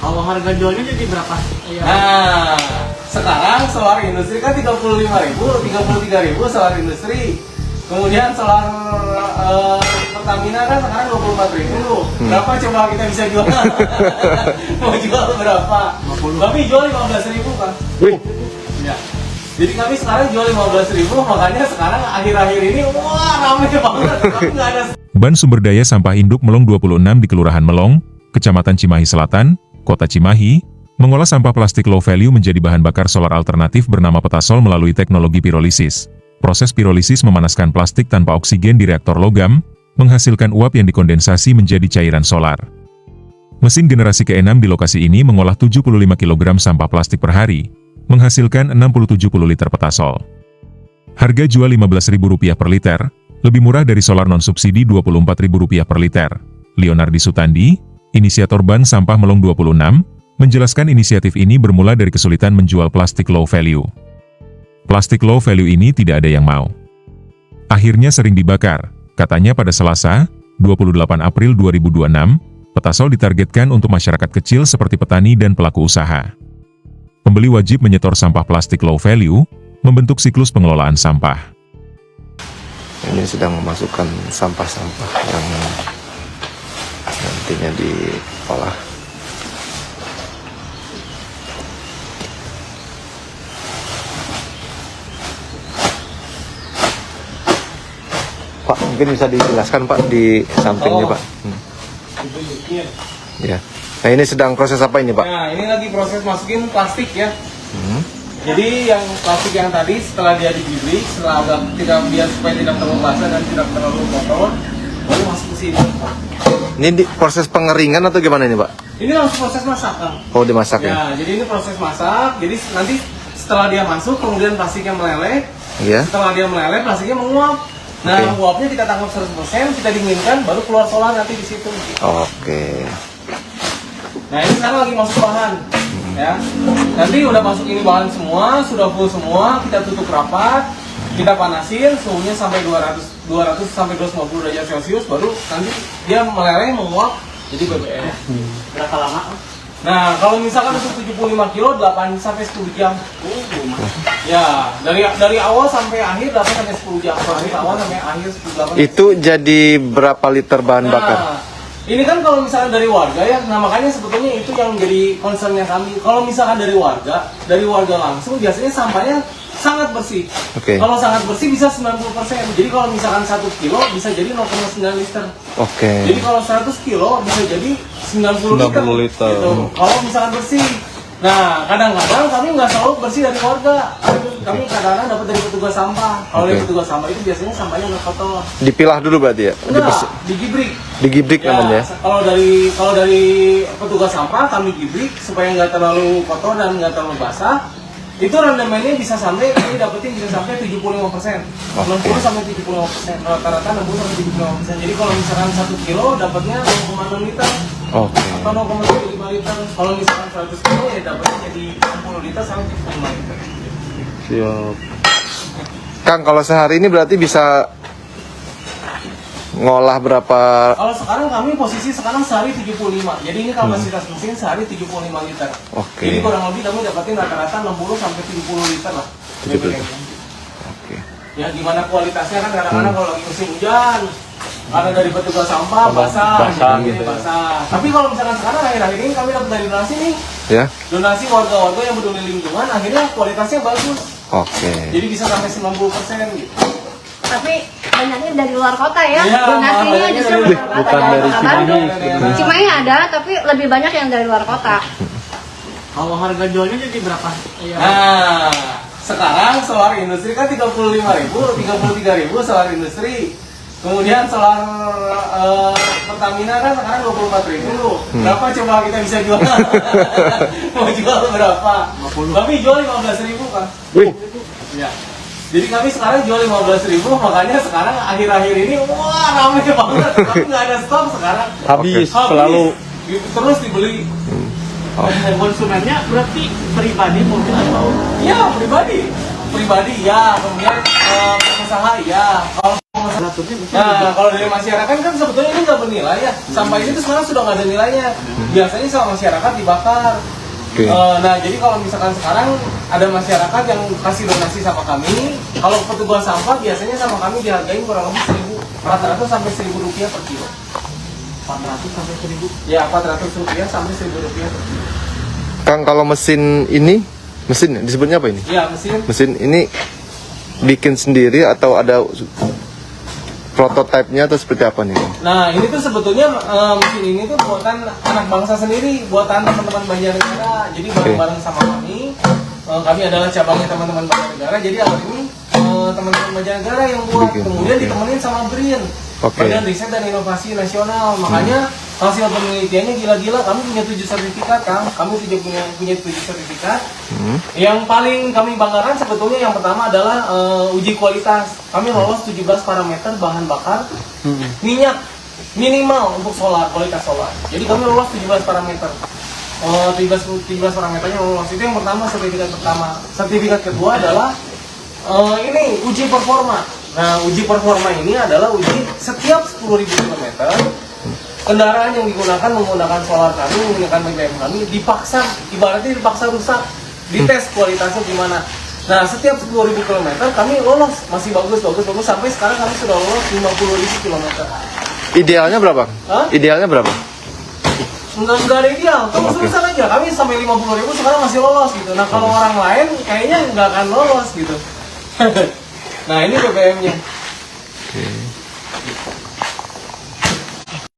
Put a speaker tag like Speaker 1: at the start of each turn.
Speaker 1: Kalau harga jualnya jadi berapa?
Speaker 2: Nah, sekarang solar industri kan 35.000, 33.000 solar industri. Kemudian solar Pertamina kan sekarang 24.000. Berapa coba kita bisa jual? Mau jual berapa? 50. Kami jual 15.000 kan? Ya. Jadi kami sekarang jual 15.000, makanya sekarang akhir-akhir ini wah ramai banget. Tapi nggak ada.
Speaker 3: Ban Sumber Daya Sampah Induk Melong 26 di Kelurahan Melong, Kecamatan Cimahi Selatan, Kota Cimahi, mengolah sampah plastik low value menjadi bahan bakar solar alternatif bernama Petasol melalui teknologi pirolisis. Proses pirolisis memanaskan plastik tanpa oksigen di reaktor logam, menghasilkan uap yang dikondensasi menjadi cairan solar. Mesin generasi ke-6 di lokasi ini mengolah 75 kg sampah plastik per hari, menghasilkan 60-70 liter Petasol. Harga jual Rp15.000 per liter, lebih murah dari solar non-subsidi Rp24.000 per liter. Leonardi Sutandi, inisiator Bank Sampah Melong 26, menjelaskan inisiatif ini bermula dari kesulitan menjual plastik low value. Plastik low value ini tidak ada yang mau. Akhirnya sering dibakar, katanya pada Selasa, 28 April 2026, Petasol ditargetkan untuk masyarakat kecil seperti petani dan pelaku usaha. Pembeli wajib menyetor sampah plastik low value, membentuk siklus pengelolaan sampah.
Speaker 4: Ini sedang memasukkan sampah-sampah yang nantinya diolah. Pak, mungkin bisa dijelaskan Pak di sampingnya Pak. Ya. Nah ini sedang proses apa ini Pak?
Speaker 2: Nah ini lagi proses masukin plastik ya. Jadi yang plastik yang tadi setelah dia digibrik, setelah tidak biar supaya tidak terlalu basah dan tidak terlalu kotor, baru masuk ke sini.
Speaker 4: Ini di proses pengeringan atau gimana ini Pak?
Speaker 2: Ini langsung proses masak kan?
Speaker 4: Oh dimasak ya?
Speaker 2: Ya, jadi ini proses masak. Jadi nanti setelah dia masuk, kemudian plastiknya meleleh.
Speaker 4: Iya.
Speaker 2: Setelah dia meleleh, plastiknya menguap. Nah, uapnya kita tangkap 100%, kita dinginkan, baru keluar solar nanti di situ.
Speaker 4: Oke.
Speaker 2: Nah ini sekarang lagi masuk bahan, ya. Nanti udah masuk ini bahan semua, sudah full semua, kita tutup rapat, kita panasin, suhunya sampai 200 sampai 250 derajat Celcius, baru nanti dia meleleh, menguap, jadi BBM.
Speaker 1: Berapa lama?
Speaker 2: Nah, kalau misalkan untuk 75 kilo, 8 sampai 10 jam. Ya, dari awal sampai akhir 8 sampai 10 jam. Dari awal sampai akhir 10
Speaker 4: Itu jadi berapa liter bahan bakar?
Speaker 2: Ini kan kalau misalkan dari warga ya, nah makanya sebetulnya itu yang jadi concernnya kami. Kalau misalkan dari warga langsung biasanya sampahnya sangat bersih. Kalau sangat bersih bisa 90%. Jadi kalau misalkan 1 kilo bisa jadi 0,9 liter. Jadi kalau 100 kilo bisa jadi 90 liter. Gitu. Kalau misalkan bersih. Nah, kadang-kadang kami nggak selalu bersih dari warga. Kami kadang-kadang dapat dari petugas sampah. Kalau dari petugas sampah itu biasanya sampahnya nggak kotor.
Speaker 4: Dipilah dulu berarti ya?
Speaker 2: Enggak, digibrik.
Speaker 4: Digibrik
Speaker 2: Ya,
Speaker 4: namanya.
Speaker 2: kalau dari petugas sampah kami gibrik supaya nggak terlalu kotor dan nggak terlalu basah. Itu rendemennya bisa sampai, kami dapetin bisa sampai 75%. 60 sampai 75%. Rata-rata 60 sampai 75%. Jadi kalau misalkan 1 kilo dapatnya 0,6 liter. Atau 0,75 liter. Kalau misalkan 100 kilo ya dapatnya jadi 60 liter sampai 75 liter.
Speaker 4: Siap. Kang, kalau sehari ini berarti bisa ngolah berapa?
Speaker 2: Kalau sekarang kami posisi sekarang sehari 75. Jadi ini kapasitas mesin sehari 75 liter. Jadi kurang lebih kami dapatin rata-rata 60 sampai 70 liter lah. Ya gimana kualitasnya kan kadang-kadang kalau lagi musim hujan ada dari petugas sampah basah gitu. Tapi kalau misalkan sekarang akhir-akhir ini kami dapat dari donasi nih.
Speaker 4: Ya.
Speaker 2: Donasi warga-warga yang peduli lingkungan, akhirnya kualitasnya bagus. Jadi bisa sampai 90% gitu.
Speaker 5: Tapi banyaknya dari luar kota ya,
Speaker 2: Iya,
Speaker 5: donasinya justru
Speaker 4: bukan dari Cimahi.
Speaker 5: Cimahi ada, tapi lebih banyak yang dari luar kota.
Speaker 1: Kalau harga jualnya jadi berapa?
Speaker 2: Nah, sekarang solar industri kan 35.000, 33.000 solar industri. Kemudian solar Pertamina kan sekarang 24.000. Berapa coba kita bisa jual? Mau jual berapa? Kami jual 15.000 kan? Ya. Jadi kami sekarang jual 15.000, makanya sekarang akhir-akhir ini wah ramai banget. Tapi nggak ada stok sekarang.
Speaker 4: Habis selalu.
Speaker 2: Terus dibeli.
Speaker 1: Konsumennya berarti pribadi mungkin atau?
Speaker 2: Iya pribadi ya. Kemudian pengusaha ya. Kalau pemasaran.
Speaker 1: Beraturnya
Speaker 2: Nah, kalau dari masyarakat kan sebetulnya ini nggak bernilai ya. Sampah itu sekarang sudah nggak ada nilainya. Biasanya sama masyarakat dibakar.
Speaker 4: Oke.
Speaker 2: Nah, jadi kalau misalkan sekarang ada masyarakat yang kasih donasi sama kami, kalau petugas sampah biasanya sama kami dihargain kurang lebih 1.400 sampai 1.000 rupiah per kilo.
Speaker 1: 400 sampai 1000.
Speaker 2: Ya, 400 rupiah sampai 1.000 rupiah per kilo.
Speaker 4: Kang, kalau mesin ini, mesin disebutnya apa ini?
Speaker 2: Ya, mesin.
Speaker 4: Mesin ini bikin sendiri atau ada prototipenya atau seperti apa nih?
Speaker 2: Nah, ini tuh sebetulnya mesin ini tuh buatan anak bangsa sendiri, buatan teman-teman Banjarnegara. Jadi bareng-bareng sama kami. Kami adalah cabangnya teman-teman Banjarnegara. Jadi awal ini teman-teman Banjarnegara yang buat,
Speaker 4: Bikin,
Speaker 2: kemudian
Speaker 4: oke.
Speaker 2: ditemenin sama BRIN,
Speaker 4: Oke.
Speaker 2: Badan Riset dan Inovasi Nasional. Makanya hasil penelitiannya gila-gila. Kami punya 7 sertifikat, Kang. Kami punya 7 sertifikat. Yang paling kami banggakan sebetulnya yang pertama adalah uji kualitas. Kami lolos 17 parameter bahan bakar minyak minimal untuk solar, kualitas solar. Jadi kami lolos 17 parameter. 17 parameternya lolos. Itu yang pertama, sertifikat pertama. Sertifikat kedua adalah ini uji performa. Nah, uji performa ini adalah uji setiap 10.000 km kendaraan yang digunakan menggunakan solar kami, menggunakan BBM kami dipaksa, ibaratnya dipaksa rusak, dites kualitasnya gimana. Nah, setiap 10.000 km kami lolos, masih bagus sampai sekarang kami sudah lolos 50.000 km.
Speaker 4: Idealnya berapa?
Speaker 2: Hah?
Speaker 4: Idealnya berapa?
Speaker 2: Enggak ada ideal, kamu seriusan aja. Kami sampai 50.000 sekarang masih lolos gitu. Nah, kalau orang lain kayaknya nggak akan lolos gitu. Nah, ini BBM-nya.